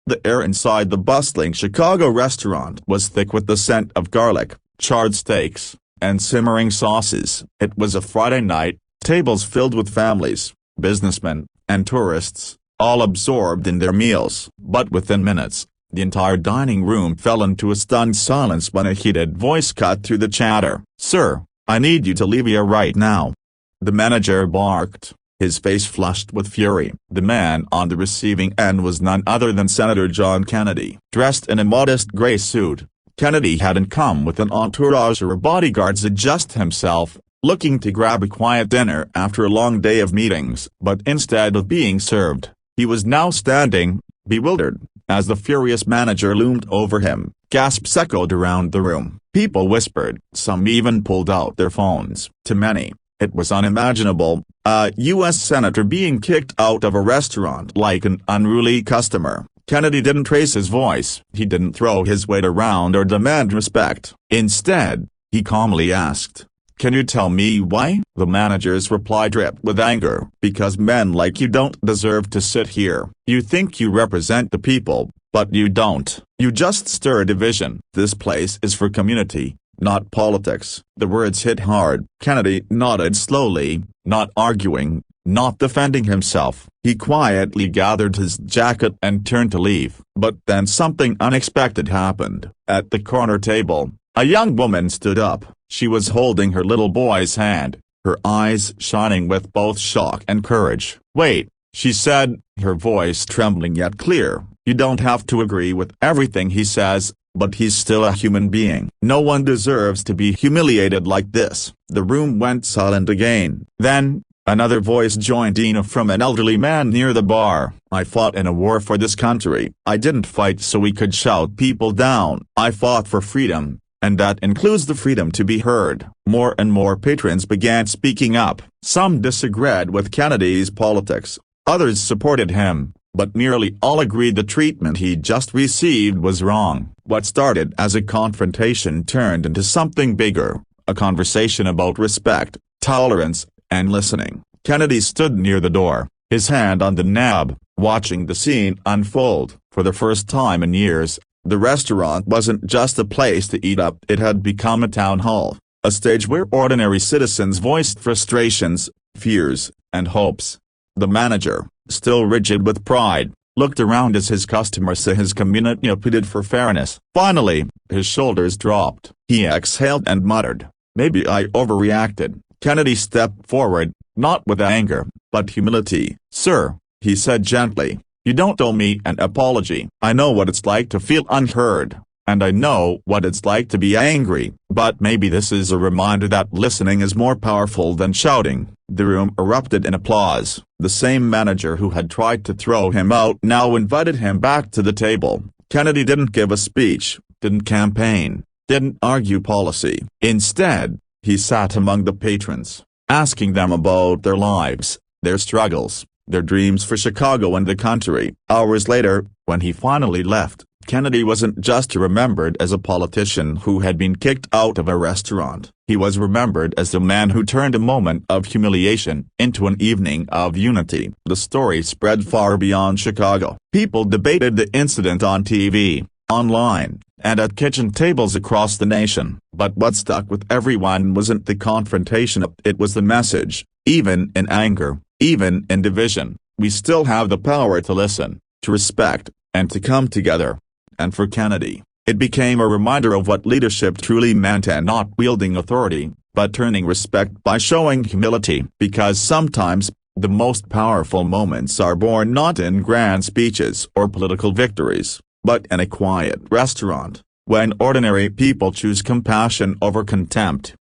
The air inside the bustling Chicago restaurant was thick with the scent of garlic, charred steaks, and simmering sauces. It was a Friday night, tables filled with families, businessmen, and tourists, all absorbed in their meals. But within minutes, the entire dining room fell into a stunned silence when a heated voice cut through the chatter. "Sir, I need you to leave here right now," the manager barked, his face flushed with fury. The man on the receiving end was none other than Senator John Kennedy. Dressed in a modest gray suit, Kennedy hadn't come with an entourage or bodyguards, just himself, looking to grab a quiet dinner after a long day of meetings. But instead of being served, he was now standing, bewildered, as the furious manager loomed over him. Gasps echoed around the room. People whispered, some even pulled out their phones. To many, it was unimaginable, a U.S. senator being kicked out of a restaurant like an unruly customer. Kennedy didn't raise his voice, he didn't throw his weight around or demand respect. Instead, he calmly asked, "Can you tell me why?" The manager's reply dripped with anger. "Because men like you don't deserve to sit here. You think you represent the people, but you don't. You just stir division. This place is for community, not politics." The words hit hard. Kennedy nodded slowly, not arguing, not defending himself. He quietly gathered his jacket and turned to leave. But then something unexpected happened. At the corner table, a young woman stood up. She was holding her little boy's hand, her eyes shining with both shock and courage. "Wait," she said, her voice trembling yet clear. "You don't have to agree with everything he says, but he's still a human being. No one deserves to be humiliated like this." The room went silent again. Then, another voice joined in from an elderly man near the bar. "I fought in a war for this country. I didn't fight so we could shout people down. I fought for freedom, and that includes the freedom to be heard." More and more patrons began speaking up. Some disagreed with Kennedy's politics, others supported him, but nearly all agreed the treatment he just received was wrong. What started as a confrontation turned into something bigger, a conversation about respect, tolerance, and listening. Kennedy stood near the door, his hand on the knob, watching the scene unfold. For the first time in years, the restaurant wasn't just a place to eat up. It had become a town hall, a stage where ordinary citizens voiced frustrations, fears, and hopes. The manager, still rigid with pride, looked around as his customers saw his community pleaded for fairness. Finally, his shoulders dropped. He exhaled and muttered, "Maybe I overreacted." Kennedy stepped forward, not with anger, but humility. "Sir," he said gently, "you don't owe me an apology. I know what it's like to feel unheard, and I know what it's like to be angry, but maybe this is a reminder that listening is more powerful than shouting." The room erupted in applause. The same manager who had tried to throw him out now invited him back to the table. Kennedy didn't give a speech, didn't campaign, didn't argue policy. Instead, he sat among the patrons, asking them about their lives, their struggles, their dreams for Chicago and the country. Hours later, when he finally left, Kennedy wasn't just remembered as a politician who had been kicked out of a restaurant. He was remembered as the man who turned a moment of humiliation into an evening of unity. The story spread far beyond Chicago. People debated the incident on TV, online, and at kitchen tables across the nation. But what stuck with everyone wasn't the confrontation, it was the message. Even in anger, even in division, we still have the power to listen, to respect, and to come together. And for Kennedy, it became a reminder of what leadership truly meant, and not wielding authority, but turning respect by showing humility. Because sometimes, the most powerful moments are born not in grand speeches or political victories, but in a quiet restaurant, when ordinary people choose compassion over contempt.